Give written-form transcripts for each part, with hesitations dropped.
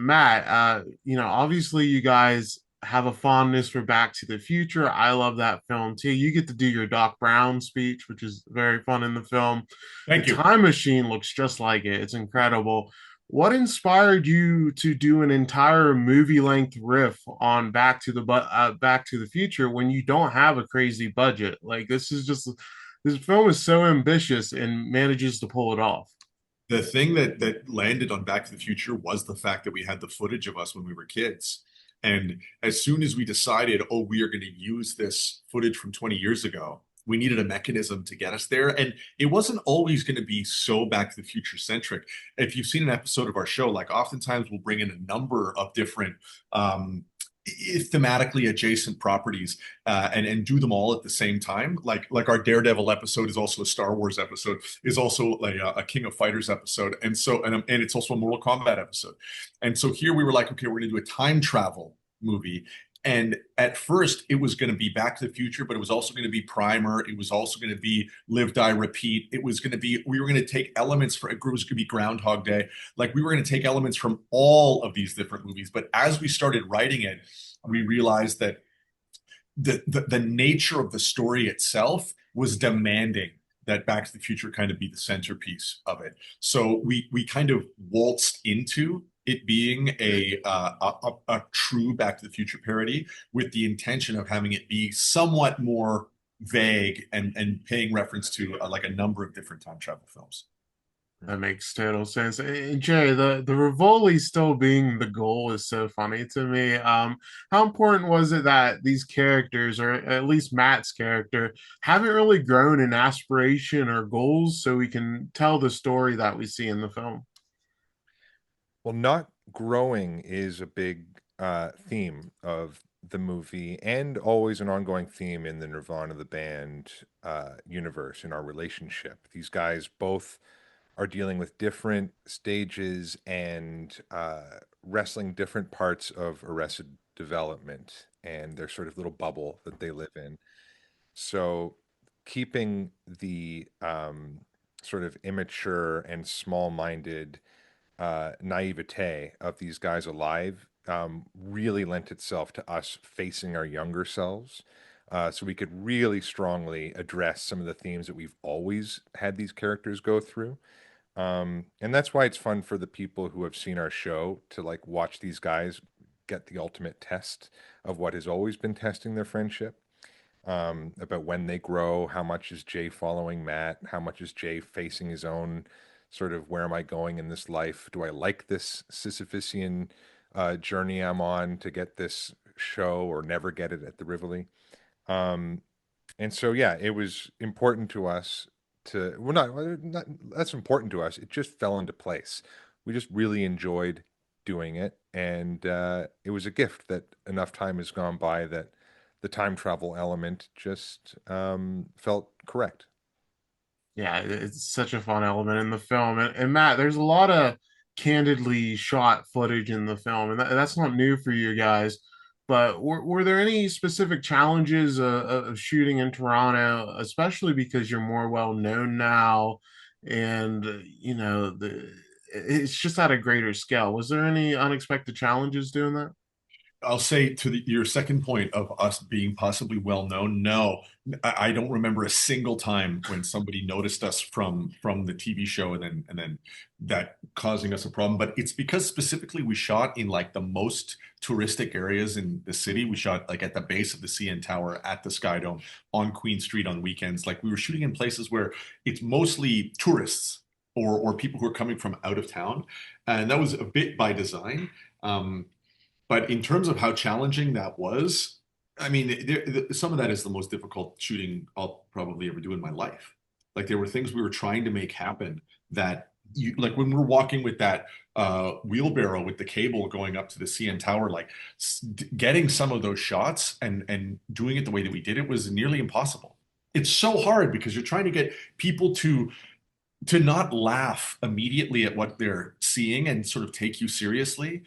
Matt, obviously you guys have a fondness for Back to the Future. I love that film too. You get to do your Doc Brown speech, which is very fun in the film. The Thank you. time machine looks just like it. It's incredible. What inspired you to do an entire movie-length riff on Back to the Future when you don't have a crazy budget? Like this film is so ambitious and manages to pull it off. The thing that landed on Back to the Future was the fact that we had the footage of us when we were kids. And as soon as we decided, oh, we are going to use this footage from 20 years ago, we needed a mechanism to get us there. And it wasn't always going to be so Back to the Future centric. If you've seen an episode of our show, like oftentimes we'll bring in a number of different thematically adjacent properties and do them all at the same time. Like our Daredevil episode is also a Star Wars episode, is also like a King of Fighters episode, and it's also a Mortal Kombat episode. And so here we were like, okay, we're going to do a time travel movie. And at first, it was going to be Back to the Future, but it was also going to be Primer. It was also going to be Live, Die, Repeat. It was going to be, we were going to take elements for, it was going to be Groundhog Day. Like we were going to take elements from all of these different movies. But as we started writing it, we realized that the nature of the story itself was demanding that Back to the Future kind of be the centerpiece of it. So we kind of waltzed into it being a true Back to the Future parody with the intention of having it be somewhat more vague and paying reference to like a number of different time travel films. That makes total sense. And Jay, the Rivoli still being the goal is so funny to me. How important was it that these characters, or at least Matt's character, haven't really grown in aspiration or goals so we can tell the story that we see in the film? Well, not growing is a big theme of the movie and always an ongoing theme in the Nirvana the band universe in our relationship. These guys both are dealing with different stages and wrestling different parts of arrested development and their sort of little bubble that they live in. So keeping the sort of immature and small-minded naivete of these guys alive really lent itself to us facing our younger selves. So we could really strongly address some of the themes that we've always had these characters go through. And that's why it's fun for the people who have seen our show to like watch these guys get the ultimate test of what has always been testing their friendship. About when they grow, how much is Jay following Matt? How much is Jay facing his own sort of where am I going in this life? Do I like this Sisyphusian journey I'm on to get this show or never get it at the Rivoli? Um, and so, yeah, it was important to us to, well, not that's important to us. It just fell into place. We just really enjoyed doing it. And it was a gift that enough time has gone by that the time travel element just felt correct. Yeah, it's such a fun element in the film. And Matt, there's a lot of candidly shot footage in the film, and that's not new for you guys. But were there any specific challenges of shooting in Toronto, especially because you're more well known now, and it's just at a greater scale. Was there any unexpected challenges doing that? I'll say to your second point of us being possibly well known, no, I don't remember a single time when somebody noticed us from the TV show and then that causing us a problem. But it's because specifically we shot in like the most touristic areas in the city. We shot like at the base of the CN Tower, at the Sky Dome, on Queen Street on weekends. Like we were shooting in places where it's mostly tourists or people who are coming from out of town, and that was a bit by design. But in terms of how challenging that was, I mean, some of that is the most difficult shooting I'll probably ever do in my life. Like there were things we were trying to make happen that you like when we're walking with that wheelbarrow with the cable going up to the CN Tower, like getting some of those shots and doing it the way that we did it was nearly impossible. It's so hard because you're trying to get people to not laugh immediately at what they're seeing and sort of take you seriously,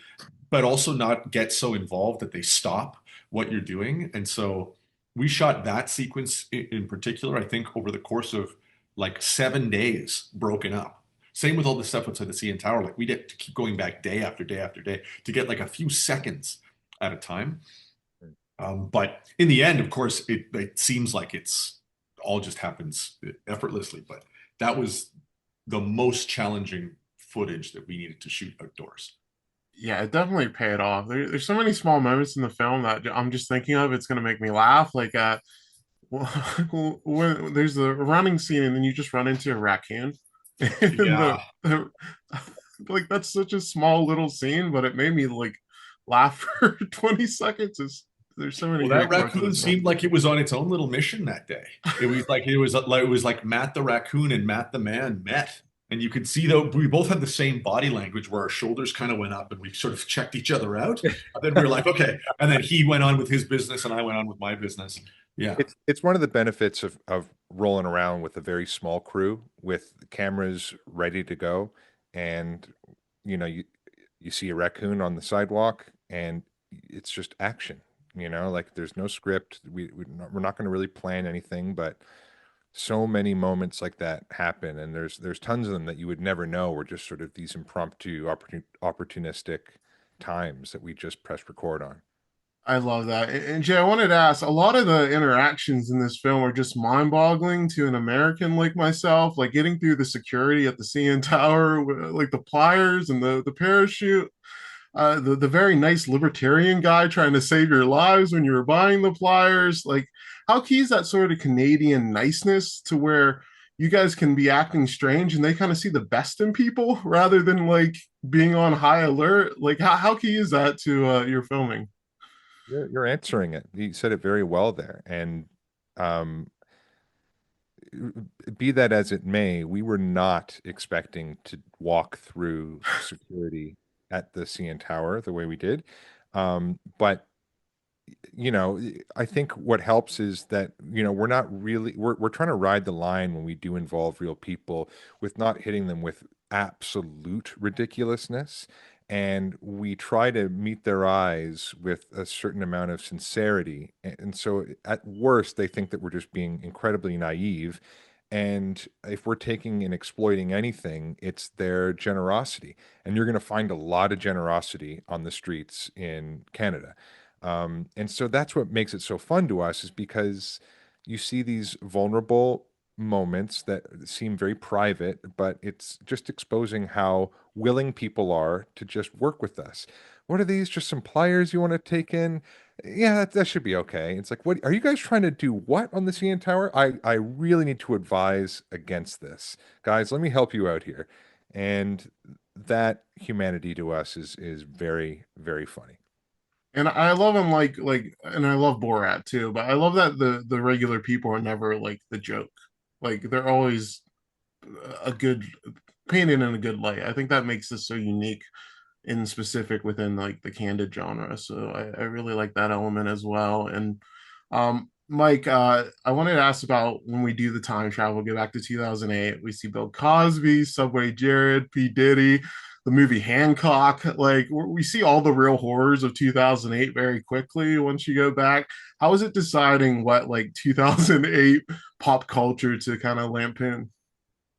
but also not get so involved that they stop what you're doing. And so we shot that sequence in particular, I think over the course of like 7 days broken up. Same with all the stuff outside the CN Tower. Like we'd have to keep going back day after day after day to get like a few seconds at a time. But in the end, of course, it seems like it's all just happens effortlessly. But that was the most challenging footage that we needed to shoot outdoors. Yeah, it definitely paid off. There's so many small moments in the film that I'm just thinking of. It's gonna make me laugh. Like, when there's a running scene and then you just run into a raccoon, and Yeah. like that's such a small little scene, but it made me like laugh for 20 seconds. There's so many Well, that great parts of raccoon this film. seemed like it was on its own little mission that day. It was like Matt the raccoon and Matt the man met. And you could see though we both had the same body language where our shoulders kind of went up and we sort of checked each other out. And then we were like, okay. And then he went on with his business and I went on with my business. Yeah. It's one of the benefits of rolling around with a very small crew with cameras ready to go, and you know you see a raccoon on the sidewalk, and it's just action. Like there's no script. We're not going to really plan anything, but so many moments like that happen, and there's tons of them that you would never know were just sort of these impromptu, opportunistic times that we just press record on. I love that. And Jay, I wanted to ask, a lot of the interactions in this film are just mind-boggling to an American like myself, like getting through the security at the CN Tower, like the pliers and the parachute. The very nice libertarian guy trying to save your lives when you were buying the pliers. Like, how key is that sort of Canadian niceness to where you guys can be acting strange and they kind of see the best in people rather than like being on high alert? Like, how key is that to your filming? You're answering it. You said it very well there. And um, be that as it may, we were not expecting to walk through security at the CN Tower the way we did. But I think what helps is that, we're not really we're trying to ride the line when we do involve real people with not hitting them with absolute ridiculousness. And we try to meet their eyes with a certain amount of sincerity. And so at worst, they think that we're just being incredibly naive. And if we're taking and exploiting anything, it's their generosity. And you're going to find a lot of generosity on the streets in Canada. And so that's what makes it so fun to us, is because you see these vulnerable moments that seem very private, but it's just exposing how willing people are to just work with us. What are these? Just some pliers you want to take in? Yeah, that should be okay. It's like, what are you guys trying to do? What on the CN Tower? I really need to advise against this. Guys, let me help you out here. And that humanity to us is very, very funny. And I love him and I love Borat too, but I love that the regular people are never like the joke. Like they're always a good painted in a good light. I think that makes this so unique in specific within like the candid genre. So I really like that element as well. And Mike, I wanted to ask about when we do the time travel, go back to 2008, we see Bill Cosby, Subway Jared, P. Diddy, the movie Hancock. Like we see all the real horrors of 2008 very quickly once you go back. How is it deciding what like 2008 pop culture to kind of lampoon?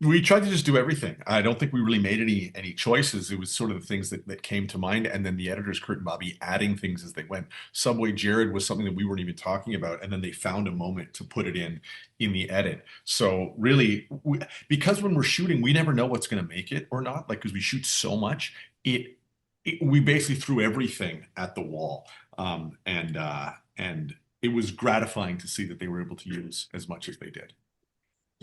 We tried to just do everything. I don't think we really made any choices. It was sort of the things that came to mind, and then the editors, Kurt and Bobby, adding things as they went. Subway Jared was something that we weren't even talking about, and then they found a moment to put it in the edit. So really, because when we're shooting, we never know what's going to make it or not. Like because we shoot so much, we basically threw everything at the wall, and it was gratifying to see that they were able to use as much as they did.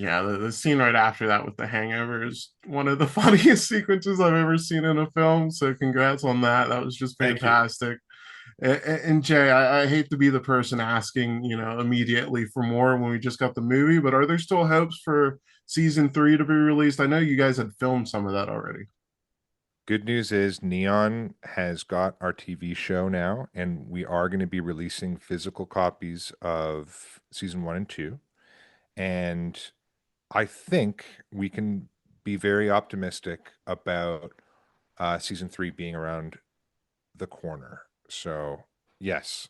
Yeah, the scene right after that with the hangover is one of the funniest sequences I've ever seen in a film. So congrats on that. That was just Thank you. fantastic. And Jay, I hate to be the person asking, immediately for more when we just got the movie, but are there still hopes for season three to be released? I know you guys had filmed some of that already. Good news is Neon has got our TV show now, and we are going to be releasing physical copies of season one and two. And I think we can be very optimistic about season three being around the corner. So yes,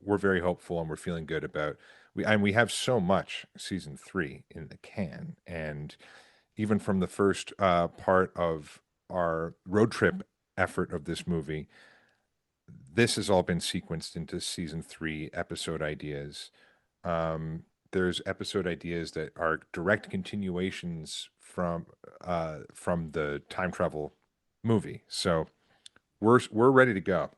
we're very hopeful and we're feeling good about we have so much season three in the can, and even from the first part of our road trip effort of this movie, this has all been sequenced into season 3 episode ideas. There's episode ideas that are direct continuations from the time travel movie. So we're ready to go.